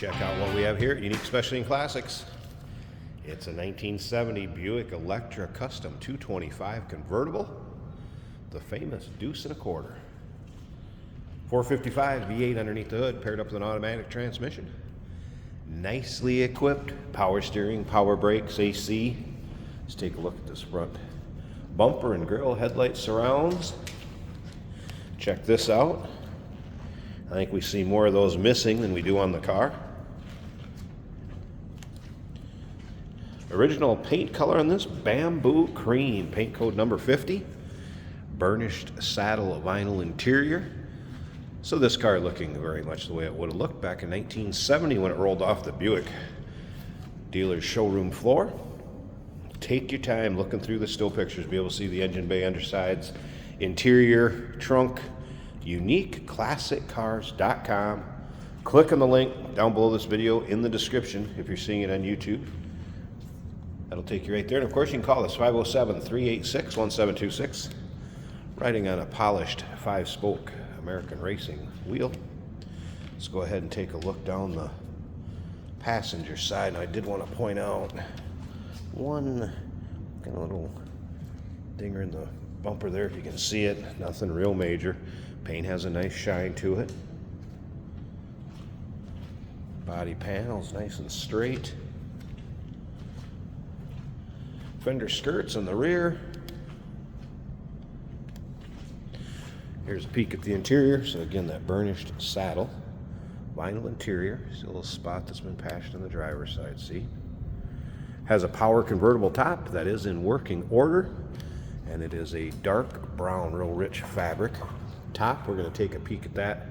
Check out what we have here at Unique Specialty and Classics. It's a 1970 Buick Electra Custom 225 convertible, the famous deuce and a quarter. 455 V8 underneath the hood, paired up with an automatic transmission. Nicely equipped, power steering, power brakes, AC. Let's take a look at this front bumper and grille, headlight surrounds. Check this out. I think we see more of those missing than we do on the car. Original paint color on this, bamboo cream, paint code number 50. Burnished saddle vinyl interior. So this car looking very much the way it would have looked back in 1970 when it rolled off the Buick dealer's showroom floor. Take your time looking through the still pictures, be able to see the engine bay undersides, interior, trunk. UniqueClassicCars.com. Click on the link down below this video in the description if you're seeing it on YouTube. That'll take you right there. And of course, you can call us 507-386-1726. Riding on a polished 5-spoke American racing wheel. Let's go ahead and take a look down the passenger side. And I did want to point out one kind of little dinger in the bumper there, if you can see it. Nothing real major. Paint has a nice shine to it. Body panels nice and straight. Fender skirts on the rear. Here's a peek at the interior. So again, that burnished saddle, vinyl interior. See a little spot that's been patched on the driver's side seat. Has a power convertible top that is in working order, and it is a dark brown, real rich fabric top. We're going to take a peek at that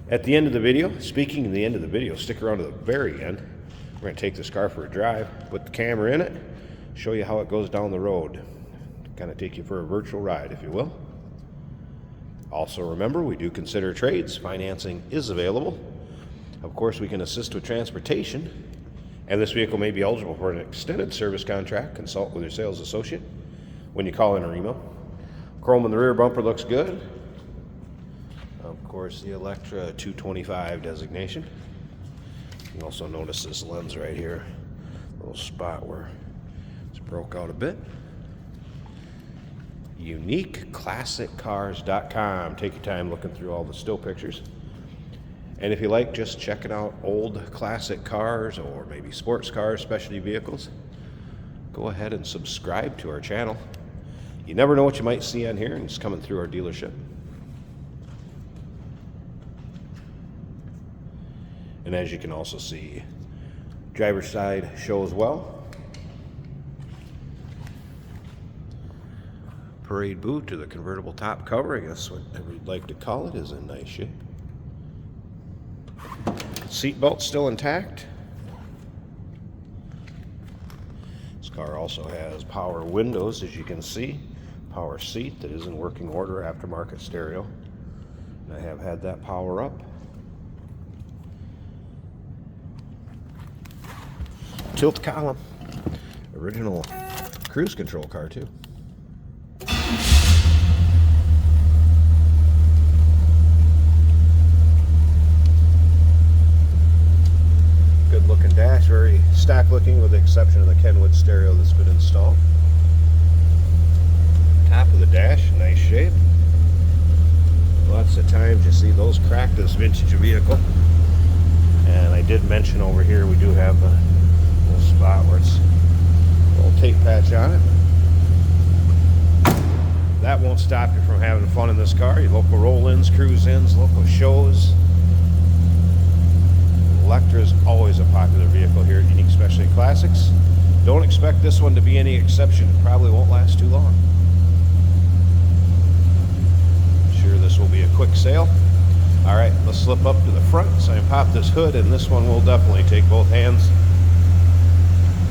at the end of the video. Speaking of the end of the video, stick around to the very end. We're going to take this car for a drive, put the camera in it, show you how it goes down the road, kind of take you for a virtual ride, if you will. Also remember, we do consider trades. Financing is available. Of course, we can assist with transportation, and this vehicle may be eligible for an extended service contract. Consult with your sales associate when you call in or email. Chrome in the rear bumper looks good. Of course, the Electra 225 designation. You can also notice this lens right here, little spot where it's broke out a bit. UniqueClassicCars.com. Take your time looking through all the still pictures. And if you like just checking out old classic cars or maybe sports cars, specialty vehicles, go ahead and subscribe to our channel. You never know what you might see on here, and it's coming through our dealership. And as you can also see, driver's side shows well. Parade boot to the convertible top cover, I guess whatever you'd like to call it, is in nice shape. Seat belt still intact. This car also has power windows, as you can see. Power seat that is in working order, aftermarket stereo. And I have had that power up. Tilt column. Original cruise control car too. Good looking dash, very stock looking with the exception of the Kenwood stereo that's been installed. Top of the dash, nice shape. Lots of times you see those cracked this vintage vehicle. And I did mention over here we do have a little spot where it's a little tape patch on it. That won't stop you from having fun in this car. Your local roll-ins, cruise-ins, local shows. Electra is always a popular vehicle here at Unique Specialty Classics. Don't expect this one to be any exception. It probably won't last too long. Sure, this will be a quick sale. All right, let's slip up to the front so I can pop this hood, and this one will definitely take both hands.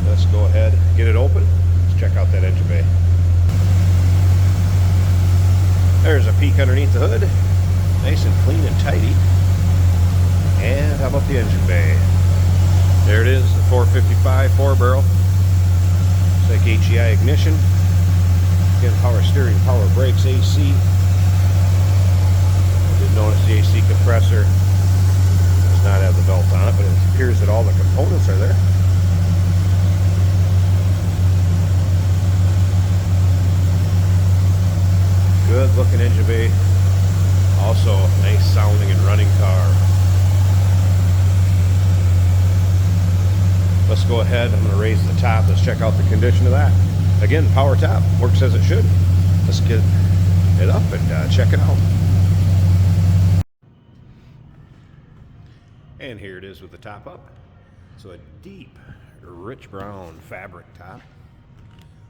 Let's go ahead, get it open. Let's check out that engine bay. There's a peek underneath the hood. Nice and clean and tidy. And how about the engine bay? There it is, the 455 4-barrel. It's like HEI ignition. Again, power steering, power brakes, AC. I did notice the AC compressor is does not have the belt on it, but it appears that all the components are there. Good looking engine bay. Also nice sounding and running car. Let's go ahead. I'm going to raise the top. Let's check out the condition of that. Again, power top. Works as it should. Let's get it up and check it out. And here it is with the top up. So a deep, rich brown fabric top.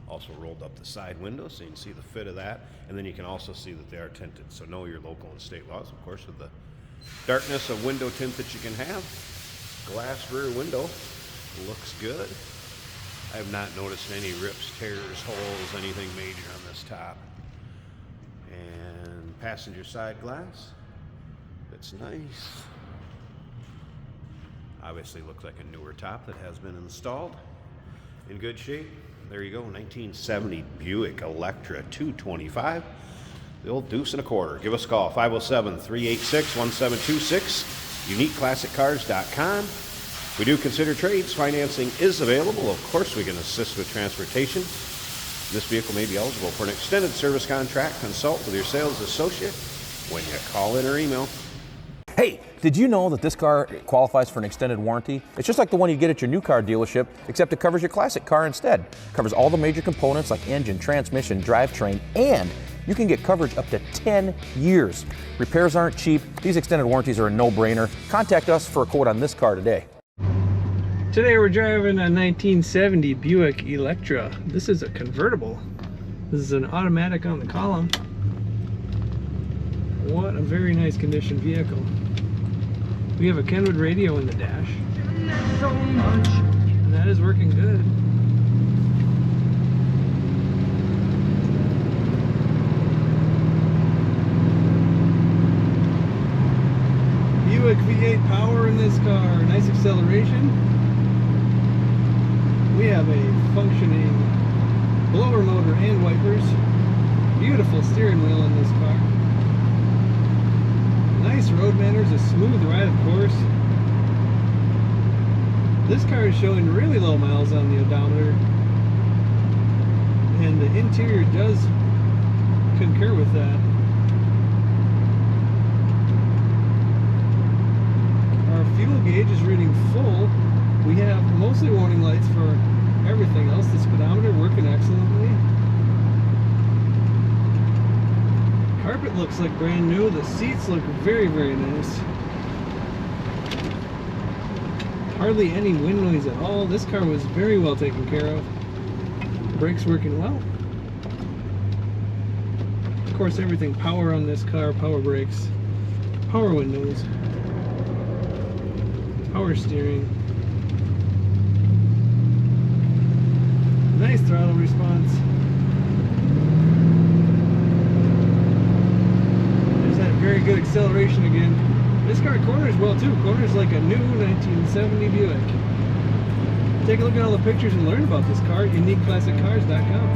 Also rolled up the side windows so you can see the fit of that. And then you can also see that they are tinted. So know your local and state laws, of course, with the darkness of window tint that you can have. Glass rear window. Looks good. I have not noticed any rips, tears, holes, anything major on this top. And passenger side glass. It's nice. Obviously looks like a newer top that has been installed. In good shape. There you go, 1970 Buick Electra 225. The old deuce and a quarter. Give us a call, 507-386-1726, uniqueclassiccars.com. We do consider trades. Financing is available. Of course, we can assist with transportation. This vehicle may be eligible for an extended service contract. Consult with your sales associate when you call in or email. Hey, did you know that this car qualifies for an extended warranty? It's just like the one you get at your new car dealership, except it covers your classic car instead. It covers all the major components like engine, transmission, drivetrain, and you can get coverage up to 10 years. Repairs aren't cheap. These extended warranties are a no-brainer. Contact us for a quote on this car today. Today we're driving a 1970 Buick Electra. This is a convertible. This is an automatic on the column. What a very nice condition vehicle. We have a Kenwood radio in the dash. So much. And that is working good. Buick V8 power in this car. Nice acceleration. We have a functioning blower motor and wipers. Beautiful steering wheel in this car. Nice road manners, a smooth ride, of course. This car is showing really low miles on the odometer, and the interior does concur with that. Our fuel gauge is reading full. We have mostly warning lights for everything else. The speedometer working excellently. Carpet looks like brand new. The seats look very, very nice. Hardly any wind noise at all. This car was very well taken care of. Brakes working well. Of course, everything power on this car. Power brakes, power windows, power steering. Nice throttle response. Very good acceleration again. This car corners well too. Corners like a new 1970 Buick. Take a look at all the pictures and learn about this car at uniqueclassiccars.com.